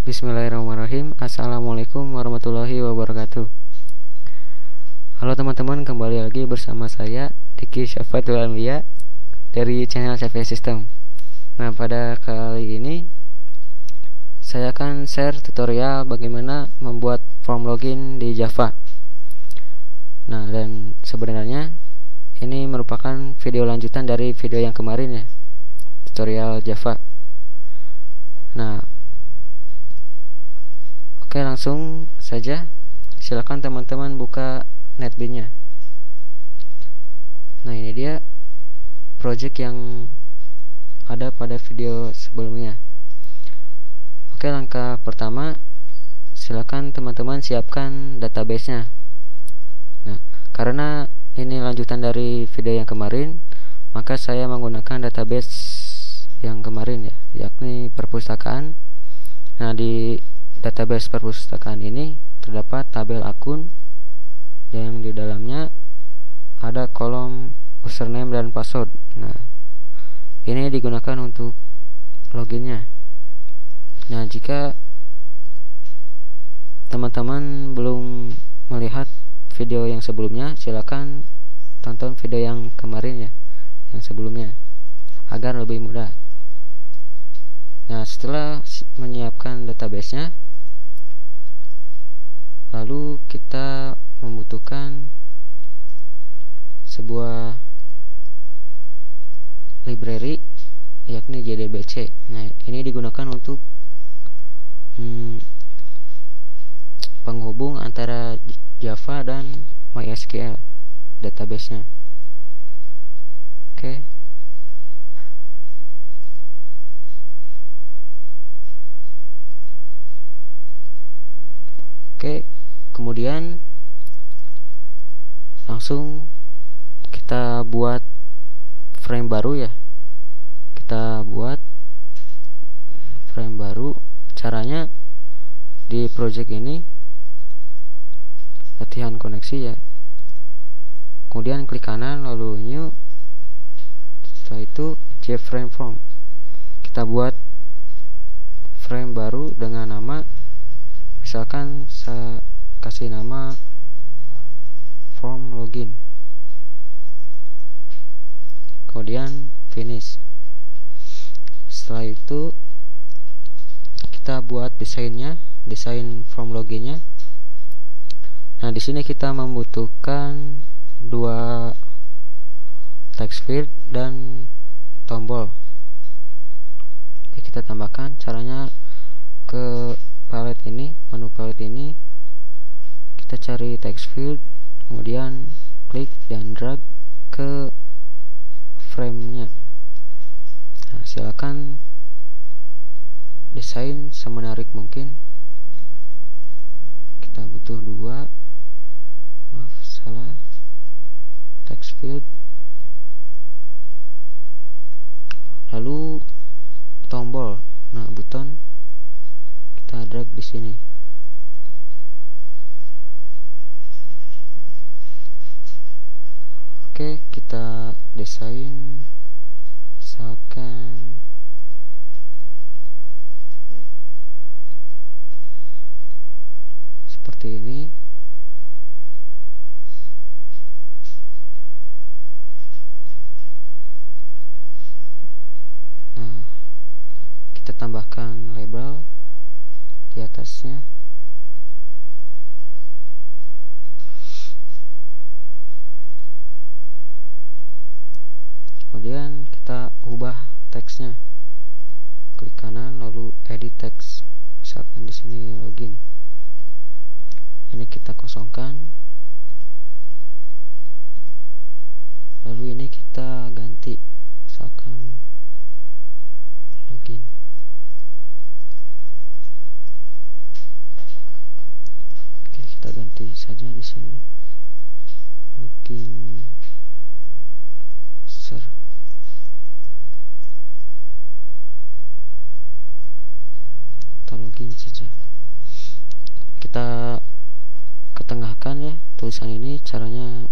Bismillahirrahmanirrahim. Assalamualaikum warahmatullahi wabarakatuh. Halo teman-teman, kembali lagi bersama saya Diki Syafatul Almiya dari channel CV System. Nah, pada kali ini saya akan share tutorial bagaimana membuat form login di Java. Nah, dan sebenarnya ini merupakan video lanjutan dari video yang kemarin ya, tutorial Java. Nah, oke, langsung saja. Silakan teman-teman buka NetBeans-nya. Nah, ini dia project yang ada pada video sebelumnya. Oke, langkah pertama, silakan teman-teman siapkan database-nya. Nah, karena ini lanjutan dari video yang kemarin, maka saya menggunakan database yang kemarin ya, yakni perpustakaan. Nah, di database perpustakaan ini terdapat tabel akun yang di dalamnya ada kolom username dan password. Nah, ini digunakan untuk loginnya. Nah, jika teman-teman belum melihat video yang sebelumnya, silakan tonton video yang kemarin ya, yang sebelumnya, agar lebih mudah. Nah, setelah menyiapkan database-nya, lalu kita membutuhkan sebuah library, yakni JDBC. Nah, ini digunakan untuk penghubung antara Java dan MySQL database-nya. Oke. Oke, kemudian langsung kita buat frame baru ya. Kita buat frame baru. Caranya di project ini latihan koneksi ya. Kemudian klik kanan lalu new. Setelah itu JFrame form. Kita buat frame baru dengan nama, misalkan saya kasih nama form login. Kemudian finish. Setelah itu kita buat desainnya, desain form loginnya. Nah, di sini kita membutuhkan dua text field dan tombol. Oke, kita tambahkan. Caranya ke palette ini, menu palette ini, kita cari text field, kemudian klik dan drag ke frame-nya. Nah, silakan desain semenarik mungkin. Kita butuh dua, maaf salah, text field, lalu tombol. Nah, button kita drag di sini. Oke, kita desain misalkan seperti ini. Nah, kita tambahkan label di atasnya. Kemudian kita ubah teksnya. Klik kanan lalu edit text. Misalkan di sini login. Ini kita kosongkan. Lalu ini kita ganti. Misalkan login. Oke, kita ganti saja di sini. Login user. Kita login saja. Kita ketengahkan ya tulisan ini. Caranya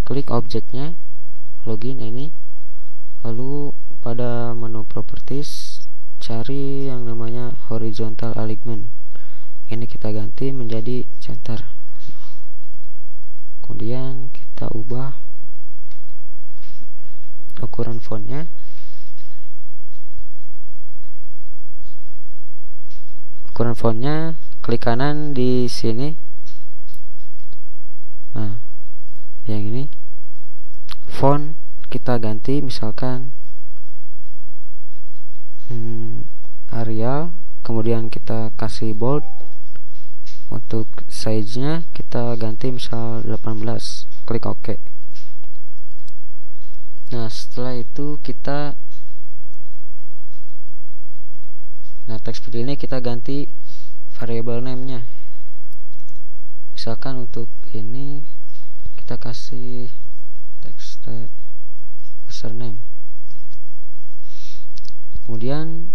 klik objeknya, login ini, lalu pada menu properties cari yang namanya horizontal alignment. Ini kita ganti menjadi center. Kemudian kita ubah ukuran fontnya. Ukuran fontnya klik kanan di sini. Nah, yang ini font kita ganti misalkan Arial, kemudian kita kasih bold. Untuk size-nya kita ganti misal 18, klik OK. Nah, setelah itu teks seperti ini kita ganti variable name-nya. Misalkan untuk ini kita kasih text username. Kemudian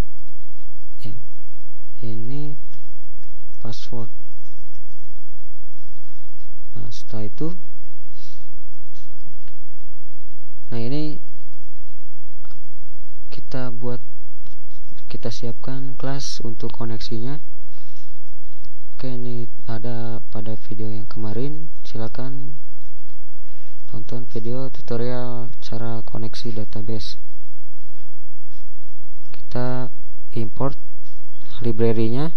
ini password. Nah, setelah itu ini kita siapkan kelas untuk koneksinya. Oke, ini ada pada video yang kemarin, silakan tonton video tutorial cara koneksi database. Kita import library-nya,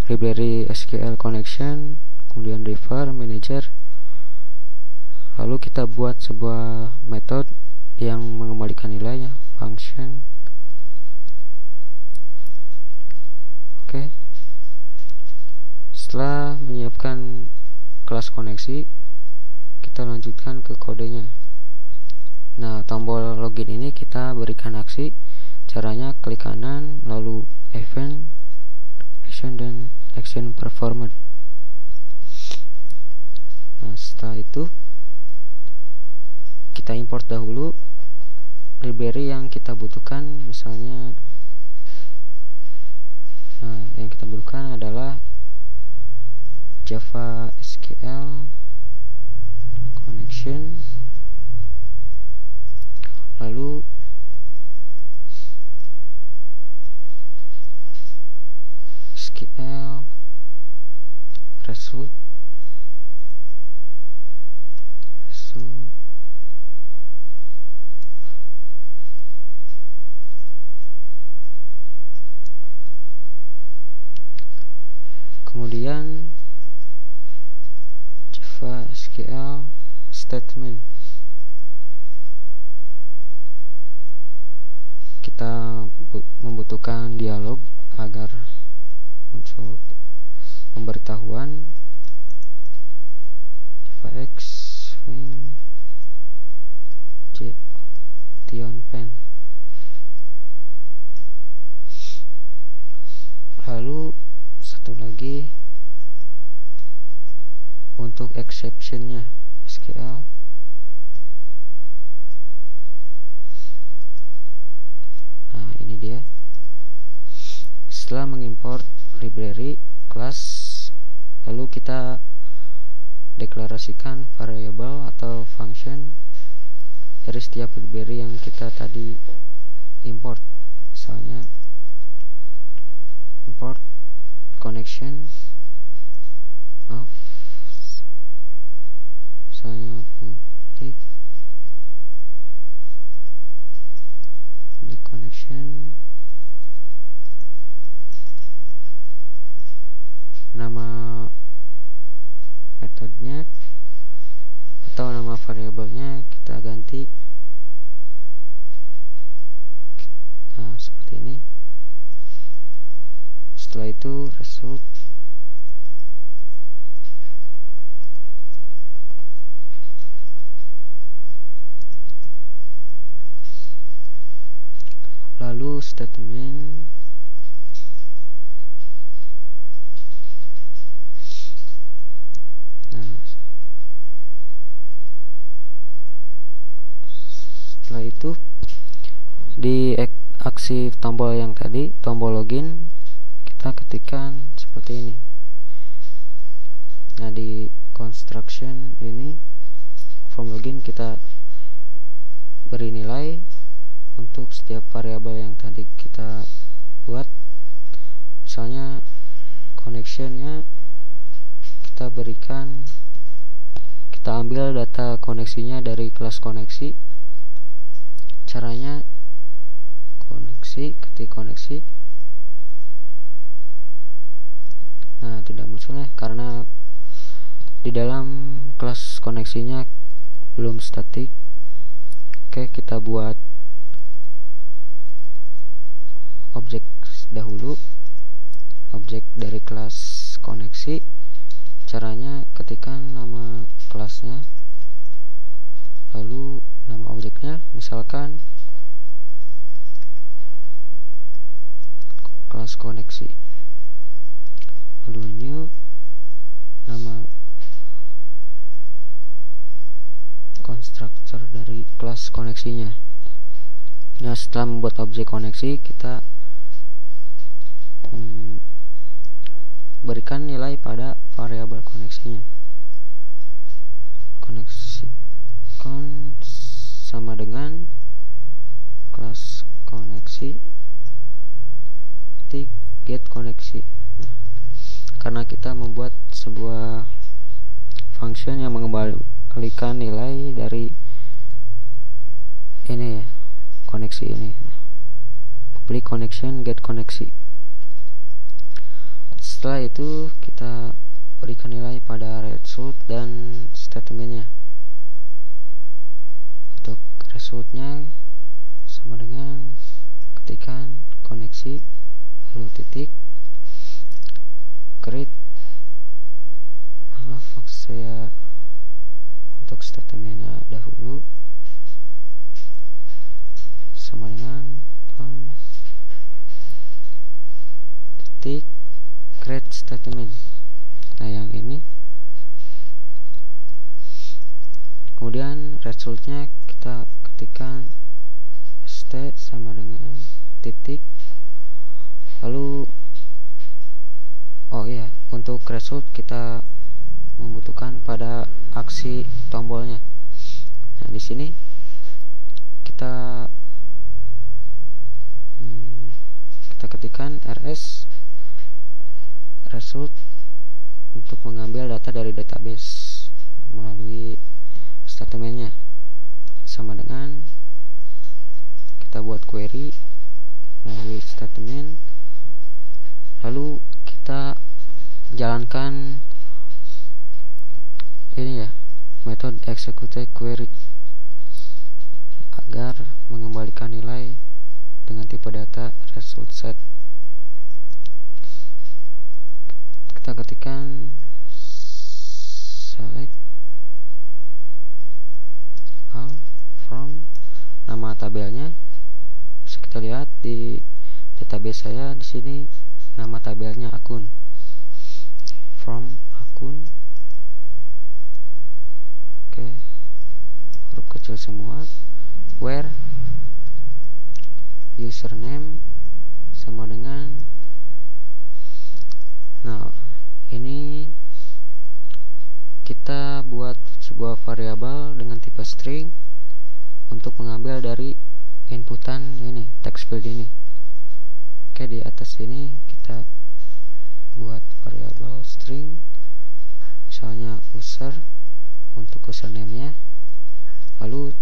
library SQL connection, kemudian refer manager, lalu kita buat sebuah metode yang mengembalikan nilainya, function. Oke, setelah menyiapkan kelas koneksi, kita lanjutkan ke kodenya. Nah, tombol login ini kita berikan aksi. Caranya klik kanan, lalu event, action, dan action performed. Nah, setelah itu kita import dahulu library yang kita butuhkan. Misalnya yang kita butuhkan adalah Java SQL connection, lalu SQL result, kemudian Java SQL statement. Kita membutuhkan dialog agar muncul pemberitahuan Java X Swing J Tion Pen. Lalu satu lagi untuk exceptionnya SQL ini dia. Setelah mengimport library class, lalu kita deklarasikan variable atau function dari setiap library yang kita tadi import. Misalnya import connection misalnya public connection, nama metodenya atau nama variabelnya kita ganti seperti ini. Setelah itu result, lalu statement, setelah itu di aksi tombol yang tadi, tombol login, kita ketikkan seperti ini. Nah, di construction ini form login kita beri nilai untuk untuk setiap variabel yang tadi kita buat. Misalnya connectionnya kita berikan, kita ambil data koneksinya dari kelas koneksi. Caranya koneksi, ketik koneksi. Nah, tidak muncul ya karena di dalam kelas koneksinya belum statik. Oke, kita buat objek dahulu, objek dari kelas koneksi. Caranya ketikkan nama kelasnya, lalu nama objeknya, misalkan kelas koneksi, lalu new, nama konstruktor dari kelas koneksinya. Nah, setelah membuat objek koneksi, kita berikan nilai pada variabel koneksinya. Koneksi sama dengan kelas koneksi titik get koneksi. Nah, karena kita membuat sebuah function yang mengembalikan nilai dari ini ya, koneksi ini. Public connection get koneksi. Setelah itu kita berikan nilai pada result dan statementnya. Untuk resultnya sama dengan ketikkan koneksi lalu titik create. Maaf, saya untuk statementnya dahulu sama dengan titik create statement. Nah, yang ini kemudian resultnya kita ketikkan st sama dengan titik, lalu untuk result kita membutuhkan pada aksi tombolnya. Nah, di sini kita ketikkan rs result untuk mengambil data dari database melalui statementnya, sama dengan kita buat query melalui statement, lalu kita jalankan ini ya, metode execute query agar mengembalikan nilai dengan tipe data result set. Kita ketikkan select all from, nama tabelnya bisa kita lihat di database saya. Di sini nama tabelnya akun, from akun. Oke, huruf kecil semua. Where username sama dengan, nah ini kita buat sebuah variabel dengan tipe string untuk mengambil dari inputan ini, text field ini. Oke, di atas ini kita buat variabel string, misalnya user untuk username-nya, lalu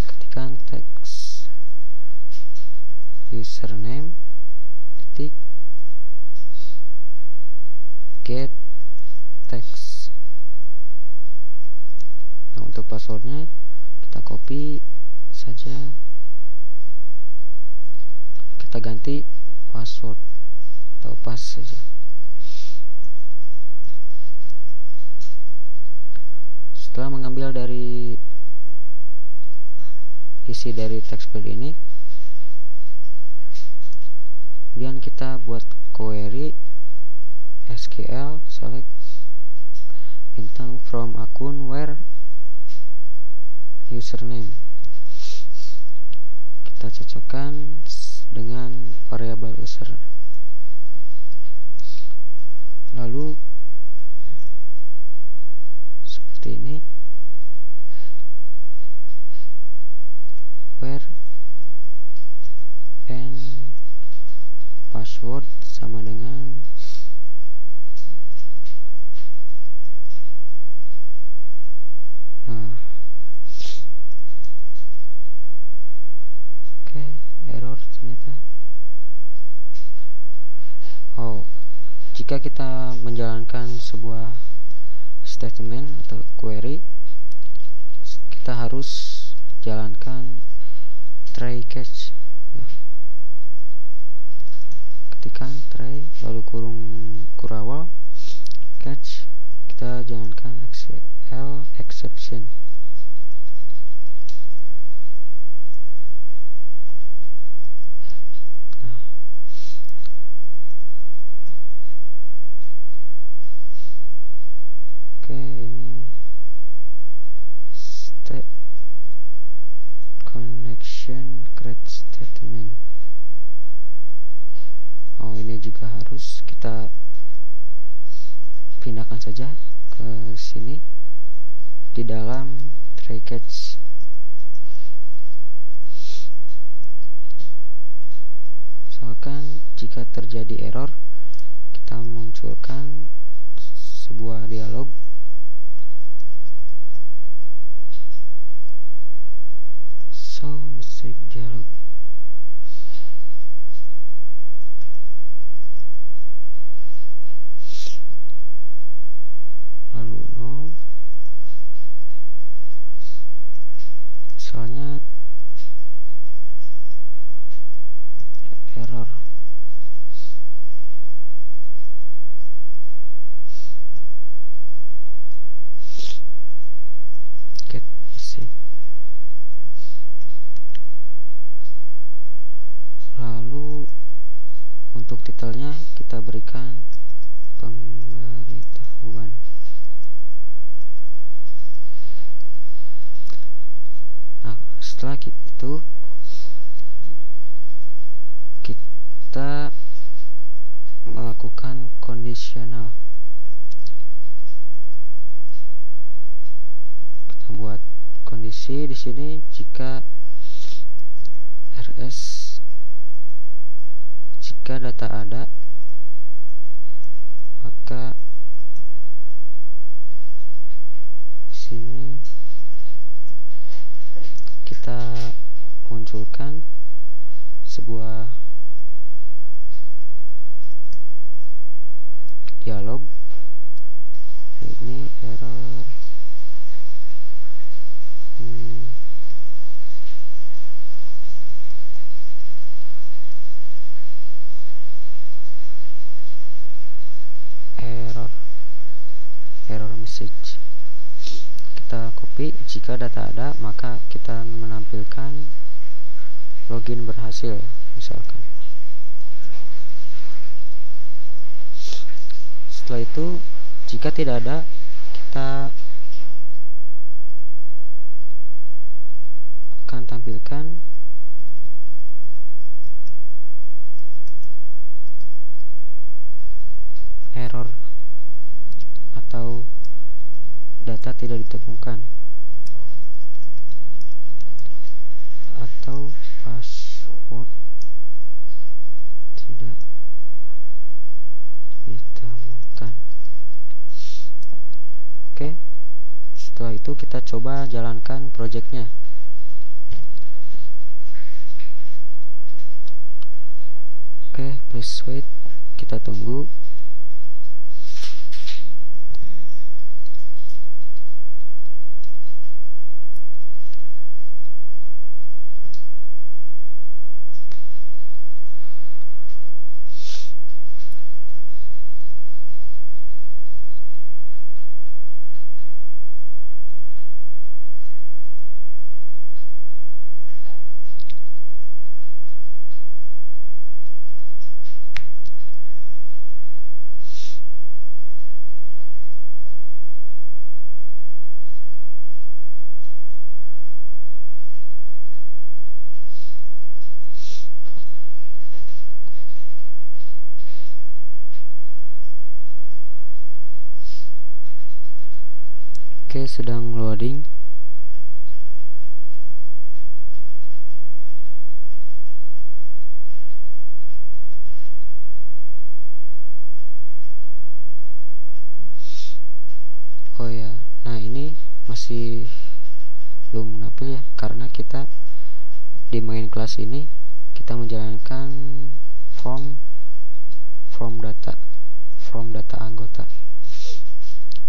ketikkan text username titik get text. Nah, untuk passwordnya kita copy saja, kita ganti password atau pass saja. Setelah mengambil dari isi dari text field ini, kemudian kita buat query SQL select bintang from akun where username. Kita cocokkan dengan variabel user, lalu seperti ini, where password sama dengan nah oke, error ternyata. Oh, jika kita menjalankan sebuah statement atau query, kita harus jalankan try catch ya. Ketikkan try lalu kurung kurawal catch, kita jalankan XL exception. Oke, ini step connection create statement. Oh, ini juga harus kita pindahkan saja ke sini di dalam try catch. Misalkan jika terjadi error, kita munculkan sebuah dialog. So, mistake dialog. Lalu no. Soalnya error. Get mistake. Lalu untuk titelnya kita berikan pemberitahuan. Nah, setelah itu kita melakukan conditional. Kita buat kondisi di sini jika rs, jika data ada, maka di sini kita munculkan sebuah dialog. Ini error error message. Kita copy, jika data ada maka kita menampilkan login berhasil misalkan. Setelah itu jika tidak ada, kita akan tampilkan error atau data tidak ditemukan atau password tidak ditemukan. Oke, setelah itu kita coba jalankan projectnya. Oke, please wait, kita tunggu. Oke, sedang loading. masih belum menampil ya, karena kita di main kelas ini kita menjalankan from data anggota.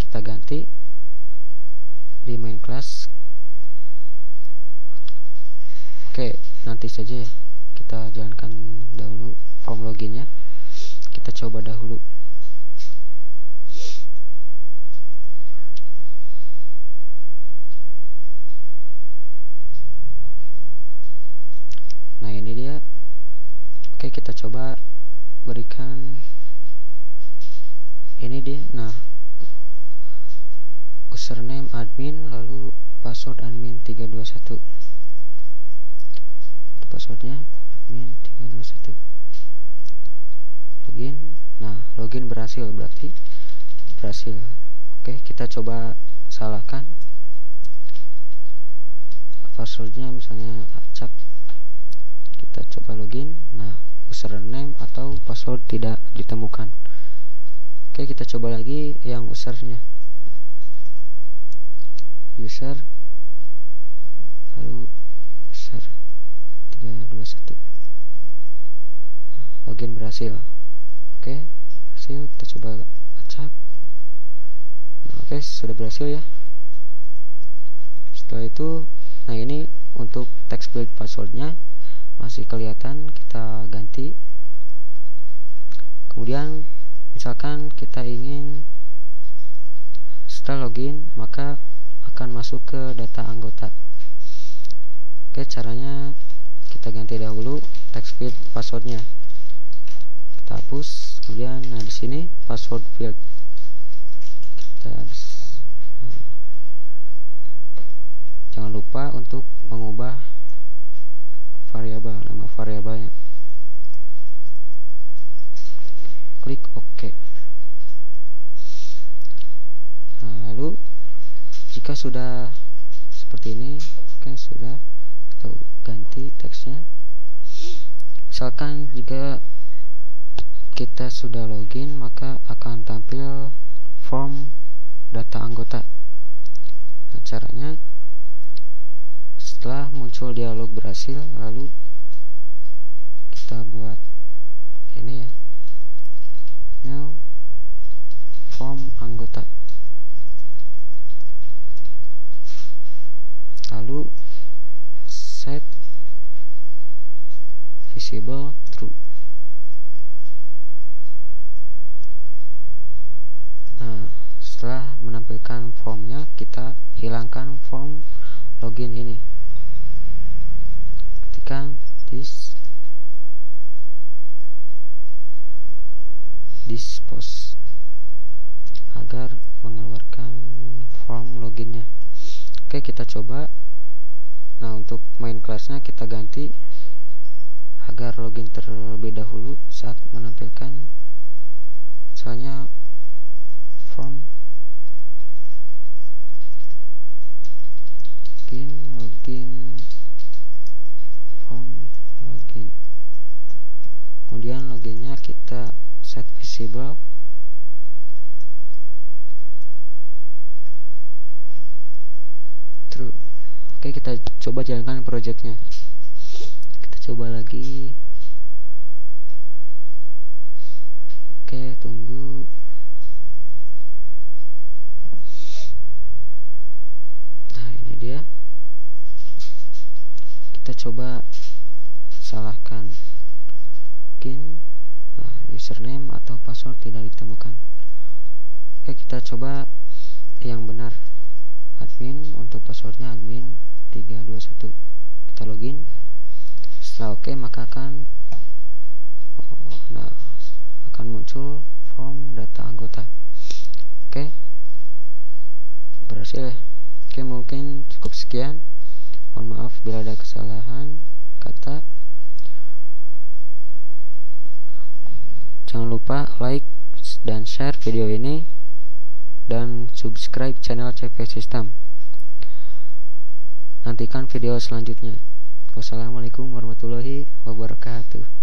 Kita ganti di main kelas. Oke, nanti saja ya, kita jalankan dahulu form loginnya. Kita coba dahulu. Nah, ini dia. Oke, kita coba berikan ini dia. Nah, username admin, lalu password admin 321. Itu passwordnya admin 321. Login. Nah, login berhasil, berarti berhasil. Oke, kita coba salahkan passwordnya, misalnya acak. Kita coba login. Nah, username atau password tidak ditemukan. Oke, kita coba lagi yang usernya. User, lalu user 321. Login berhasil. Oke, berhasil. Kita coba acak. Nah, oke, sudah berhasil ya. Setelah itu, nah ini untuk text field passwordnya masih kelihatan, kita ganti. Kemudian misalkan kita ingin setelah login maka akan masuk ke data anggota. Oke, caranya kita ganti dahulu text field passwordnya. Kita hapus. Kemudian nah di sini password field. Jangan lupa untuk mengubah variabel, nama variabelnya. Klik OK. Nah, lalu jika sudah seperti ini, oke, sudah, kita ganti teksnya. Misalkan jika kita sudah login, maka akan tampil form data anggota. Nah, caranya setelah muncul dialog berhasil, lalu kita buat ini ya, new form anggota, lalu set visible true. Nah, setelah menampilkan formnya, kita hilangkan form login ini. Ketikkan this post agar mengeluarkan form loginnya. Oke, kita coba. Nah, untuk main kelasnya kita ganti agar login terlebih dahulu saat menampilkan, misalnya form login form login. Kemudian loginnya kita set visible true. Oke, kita coba jalankan projectnya. Kita coba lagi. Oke, tunggu. Nah, ini dia. Kita coba salahkan login. Nah, username atau password tidak ditemukan. Oke, kita coba yang benar. Admin, untuk passwordnya admin 321. Kita login. Setelah oke, maka akan akan muncul form data anggota. Oke, berhasil ya. Oke, mungkin cukup sekian. Mohon maaf bila ada kesalahan kata. Jangan lupa like dan share video ini dan subscribe channel CP System. Nantikan video selanjutnya. Wassalamualaikum warahmatullahi wabarakatuh.